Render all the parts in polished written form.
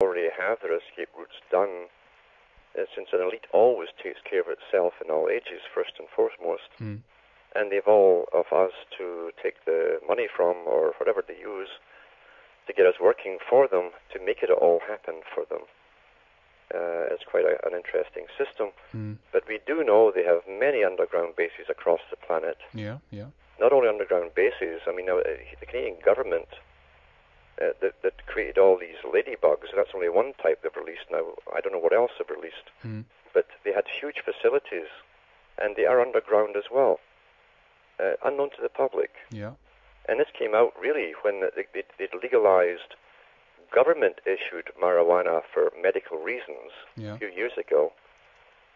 already have their escape routes done, since an elite always takes care of itself in all ages, first and foremost, and they've all of us to take the money from, or whatever they use, to get us working for them, to make it all happen for them. It's quite an interesting system. But we do know they have many underground bases across the planet. Yeah, yeah. Not only underground bases, I mean, now, the Canadian government that created all these ladybugs, that's only one type they've released now. I don't know what else they've released. But they had huge facilities, and they are underground as well, unknown to the public. Yeah. And this came out really when they'd legalized government-issued marijuana for medical reasons a few years ago.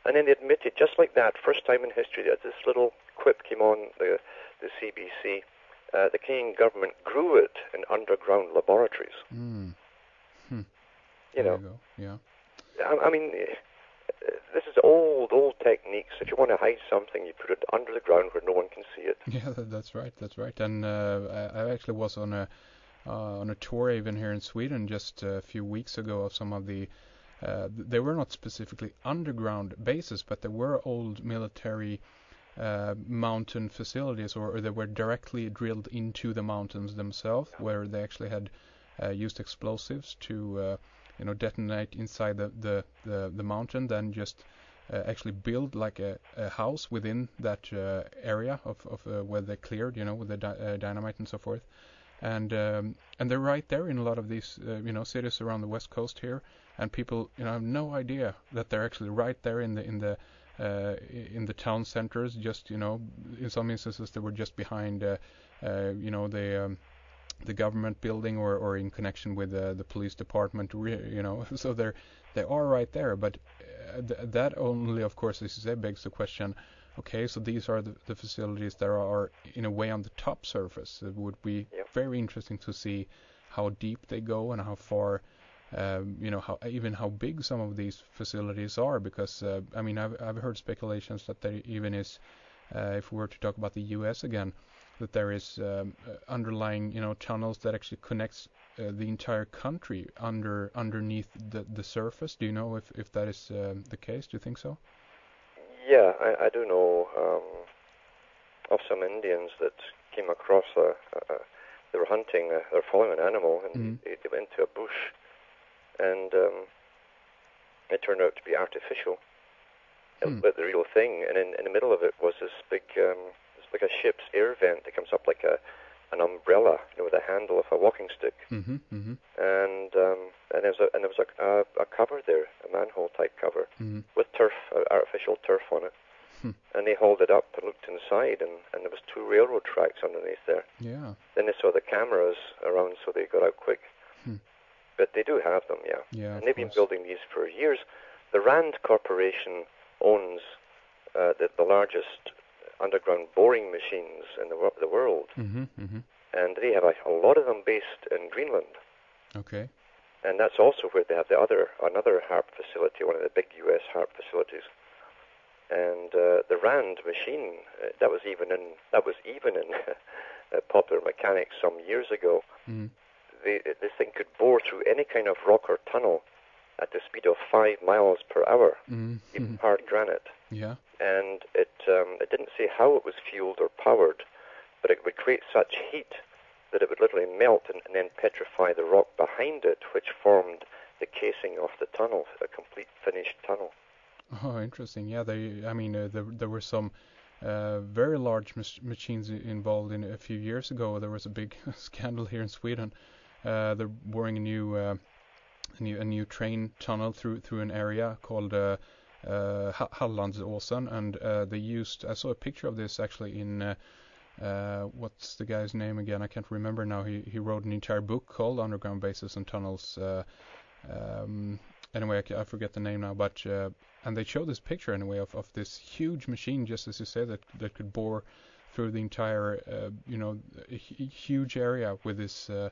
And then they admitted, just like that, first time in history, that this little quip came on the CBC, the Canadian government grew it in underground laboratories. You know. Go. Yeah. I mean, this is old techniques. If you want to hide something, you put it under the ground where no one can see it. Yeah, that's right. That's right. And I actually was on a tour even here in Sweden just a few weeks ago of some of the. They were not specifically underground bases, but there were old military mountain facilities, or they were directly drilled into the mountains themselves, where they actually had used explosives to detonate inside the mountain, then just actually build like a house within that area of where they cleared, with the dynamite and so forth. And they're right there in a lot of these cities around the west coast here, and people have no idea that they're actually right there in the town centers. Just in some instances they were just behind the government building or in connection with the police department, so they are right there. But that only, of course, as you say, begs the question. Okay, so these are the facilities that are in a way on the top surface. It would be very interesting to see how deep they go and how far, how big some of these facilities are. Because I've heard speculations that there even is, if we were to talk about the U.S. again, that there is underlying tunnels that actually connects the entire country underneath the surface. Do you know if that is the case? Do you think so? Yeah, I do know of some Indians that came across they were hunting, they were following an animal, and they went into a bush, and it turned out to be artificial, but the real thing. And in the middle of it was this big, it's like a ship's air vent that comes up like an umbrella, with a handle of a walking stick, and there was a cover there, a manhole type cover with turf, artificial turf on it, and they hauled it up and looked inside, and there was 2 railroad tracks underneath there. Yeah. Then they saw the cameras around, so they got out quick. But they do have them, yeah, and they've been building these for years. The Rand Corporation owns the largest underground boring machines in the world, and they have a lot of them based in Greenland. Okay. And that's also where they have another HARP facility, one of the big U.S. HARP facilities. And the Rand machine, that was even in Popular Mechanics some years ago. This thing could bore through any kind of rock or tunnel at the speed of 5 miles per hour, even hard granite. Yeah. And it didn't say how it was fueled or powered, but it would create such heat that it would literally melt and then petrify the rock behind it, which formed the casing of the tunnel, a complete finished tunnel. Oh, interesting. Yeah, there were some very large machines involved in a few years ago. There was a big scandal here in Sweden. They're boring a new train tunnel through an area called Hallandsåsen, and they used. I saw a picture of this actually in. What's the guy's name again? I can't remember now. He wrote an entire book called Underground Bases and Tunnels. Anyway, I forget the name now, but and they showed this picture anyway of this huge machine, just as you said, that could bore through the entire huge area with this to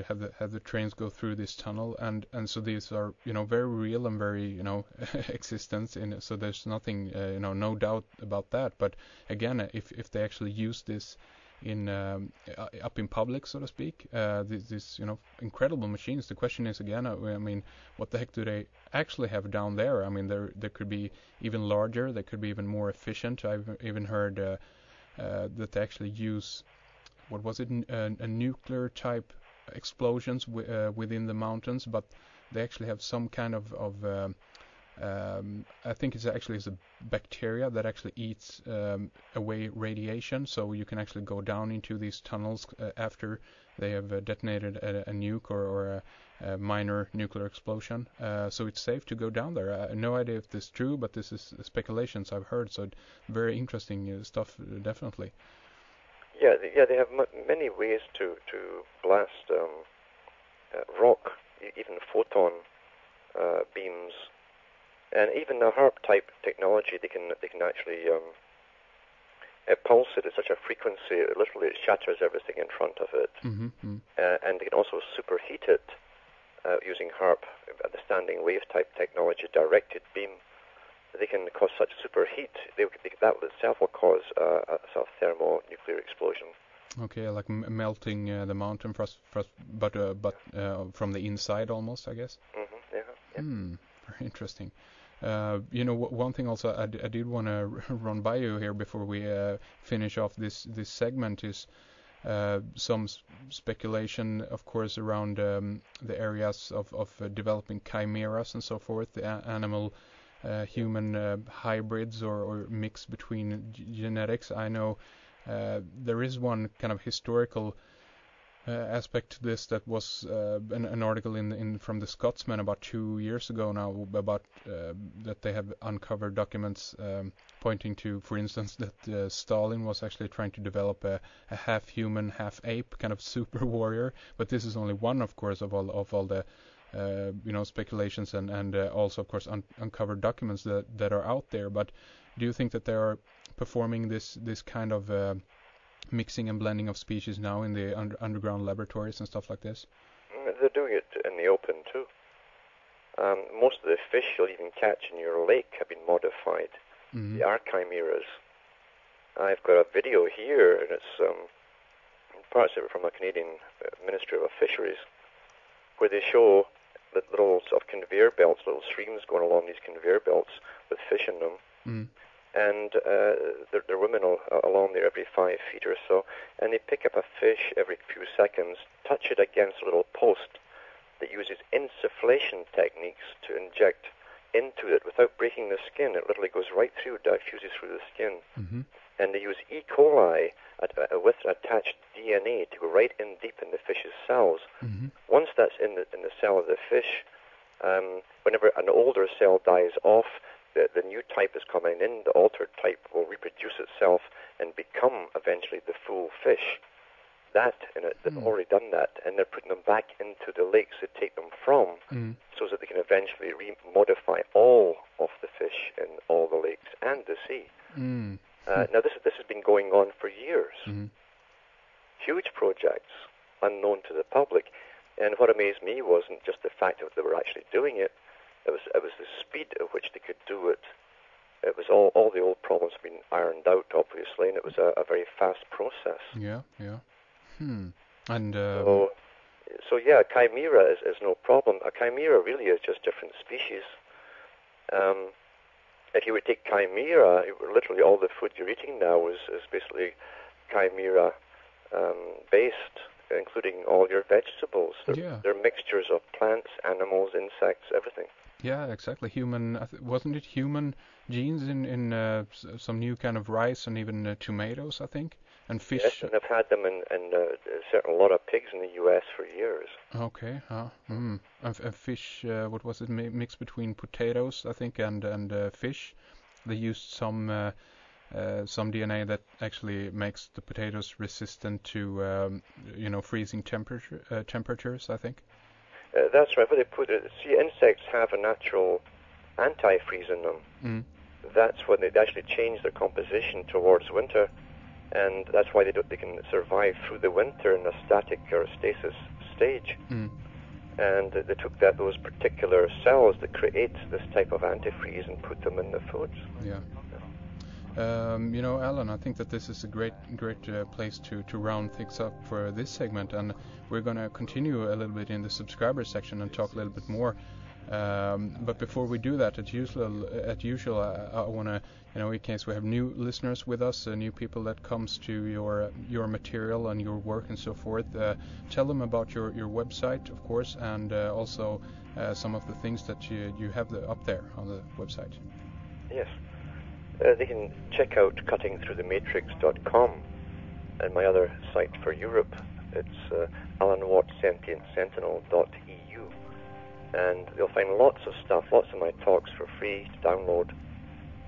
have the trains go through this tunnel, and so these are very real and very existence in, so there's nothing no doubt about that. But again, if they actually use this up in public, so to speak. These incredible machines. The question is again, I mean, what the heck do they actually have down there? I mean, there could be even larger. They could be even more efficient. I've even heard that they actually use, what was it, a nuclear type explosions within the mountains, but they actually have some kind of I think it's a bacteria that actually eats away radiation, so you can actually go down into these tunnels after they have detonated a nuke or a minor nuclear explosion. So it's safe to go down there. I have no idea if this is true, but this is speculations I've heard, so very interesting stuff, definitely. Yeah, they have many ways to blast rock, even photon beams. And even the HARP type technology, they can actually pulse it at such a frequency, literally it shatters everything in front of it. Mm-hmm. And they can also superheat it using HARP, the standing wave type technology, directed beam. They can cause such superheat, that itself will cause a sort of thermonuclear explosion. Okay, like melting the mountain, but from the inside almost, I guess. Mm-hmm. Yeah. Very interesting. One thing also I did want to run by you here before we finish off this segment is some speculation, of course, around the areas of developing chimeras and so forth, the animal human hybrids or mix between genetics. I know there is one kind of historical aspect to this that was an article in from the Scotsman about 2 years ago now about that they have uncovered documents pointing to, for instance, that Stalin was actually trying to develop a half human, half ape kind of super warrior. But this is only one, of course, of all the speculations and also, of course, uncovered documents that are out there. But do you think that they are performing this kind of mixing and blending of species now in the underground laboratories and stuff like this? They're doing it in the open too. Most of the fish you'll even catch in your lake have been modified. Mm-hmm. They are chimeras. I've got a video here, and it's parts of it from a Canadian Ministry of Fisheries, where they show the little sort of conveyor belts, little streams going along these conveyor belts with fish in them. Mm. And there are women along there every 5 feet or so, and they pick up a fish every few seconds, touch it against a little post that uses insufflation techniques to inject into it without breaking the skin. It literally goes right through, diffuses through the skin. Mm-hmm. And they use E. coli with attached DNA to go right in deep in the fish's cells. Mm-hmm. Once that's in the cell of the fish, whenever an older cell dies off, the new type is coming in, the altered type will reproduce itself and become eventually the full fish. They've already done that, and they're putting them back into the lakes they take them from, so that they can eventually modify all of the fish in all the lakes and the sea. Now this has been going on for years. Huge projects, unknown to the public, and what amazed me wasn't just the fact that they were actually doing it. It was the speed at which they could do it. It was all the old problems have been ironed out, obviously, and it was a very fast process. Yeah. And so yeah, chimera is no problem. A chimera really is just different species. If you would take chimera, literally all the food you're eating now is basically chimera based, including all your vegetables. They're mixtures of plants, animals, insects, everything. Yeah, exactly. Wasn't it human genes in some new kind of rice and even tomatoes, I think, and fish? Yes, and I've had them in a lot of pigs in the U.S. for years. Okay. And fish, what was it, mixed between potatoes, I think, and fish? They used some DNA that actually makes the potatoes resistant to freezing temperatures, I think. That's right. But they put it. See, insects have a natural antifreeze in them. That's when they actually change their composition towards winter, and that's why they can survive through the winter in a static or a stasis stage. And they took those particular cells that create this type of antifreeze and put them in the foods. Yeah. Alan, I think that this is a great place to round things up for this segment, and we're going to continue a little bit in the subscriber section and talk a little bit more. But before we do that, as usual, I want to, in case we have new listeners with us, new people that comes to your material and your work and so forth, tell them about your website, of course, and also some of the things that you have up there on the website. Yes. They can check out cuttingthroughthematrix.com, and my other site for Europe, it's alanwattsentientsentinel.eu, and they'll find lots of stuff, lots of my talks for free to download,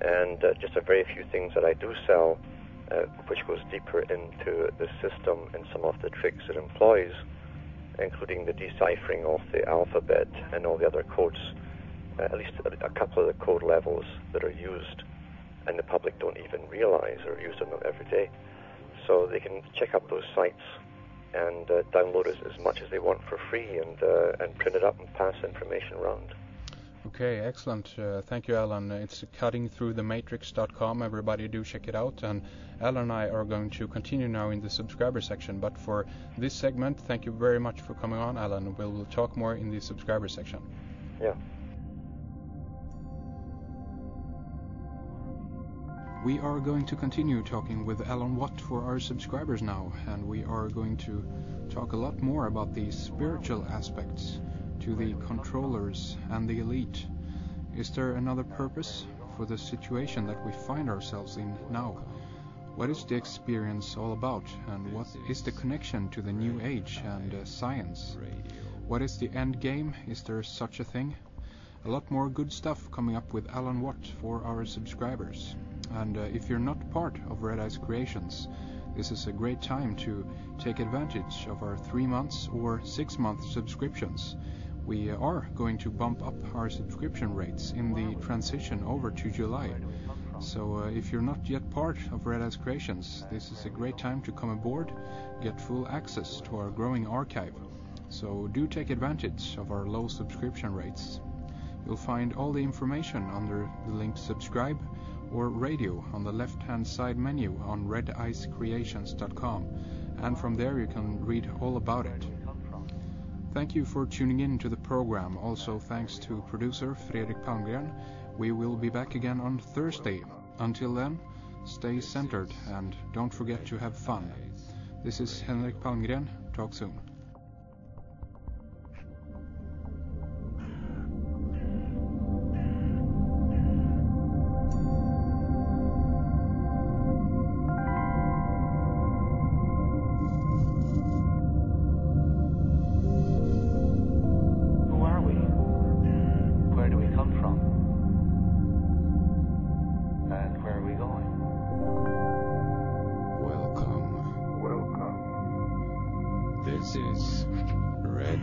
and just a very few things that I do sell, which goes deeper into the system and some of the tricks it employs, including the deciphering of the alphabet and all the other codes, at least a couple of the code levels that are used and the public don't even realize are used on them every day. So they can check up those sites and download as much as they want for free and print it up and pass information around. Okay, excellent. Thank you, Alan. It's cuttingthroughthematrix.com. Everybody do check it out. And Alan and I are going to continue now in the subscriber section. But for this segment, thank you very much for coming on, Alan. We'll talk more in the subscriber section. Yeah. We are going to continue talking with Alan Watt for our subscribers now, and we are going to talk a lot more about the spiritual aspects to the controllers and the elite. Is there another purpose for the situation that we find ourselves in now? What is the experience all about, and what is the connection to the new age and science? What is the end game? Is there such a thing? A lot more good stuff coming up with Alan Watt for our subscribers. And if you're not part of Red Eyes Creations, this is a great time to take advantage of our 3 months or 6 month subscriptions. We are going to bump up our subscription rates in the transition over to July. So if you're not yet part of Red Eyes Creations, this is a great time to come aboard, get full access to our growing archive. So do take advantage of our low subscription rates. You'll find all the information under the link subscribe or radio on the left-hand side menu on redicecreations.com, and from there you can read all about it. Thank you for tuning in to the program. Also thanks to producer Fredrik Palmgren. We will be back again on Thursday. Until then, stay centered and don't forget to have fun. This is Henrik Palmgren. Talk soon. This is Red